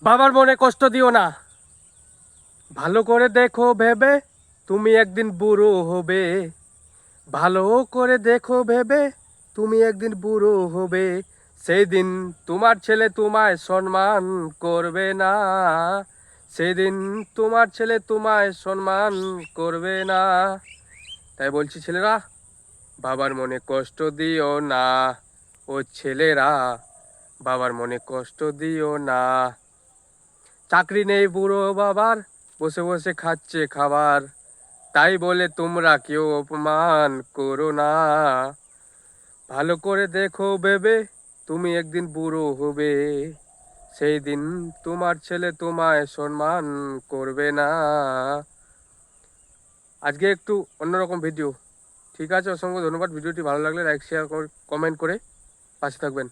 বাবার মনে কষ্ট দিও না, ভালো করে দেখো ভেবে তুমি একদিন বুড়ো হবে। ভালো করে দেখো ভেবে তুমি একদিন বুড়ো হবে। সেই দিন তোমার ছেলে তোমায় সম্মান করবে না। সেই দিন তোমার ছেলে তোমায় সম্মান করবে না। তাই বলছি ছেলেরা, বাবার মনে কষ্ট দিও না। ও ছেলেরা, বাবার মনে কষ্ট দিও না। চাকরি নেই বুড়ো বাবার, বসে বসে খাচ্ছে খাবার। তাই বলে তোমরা কেউ অপমান করো না। ভালো করে দেখো ভেবে তুমি একদিন বুড়ো হবে। সেই দিন তোমার ছেলে তোমায় সম্মান করবে না। আজকে একটু অন্যরকম ভিডিও। ঠিক আছে, অসংখ্য ধন্যবাদ। ভিডিওটি ভালো লাগলে লাইক শেয়ার কমেন্ট করে পাশে থাকবেন।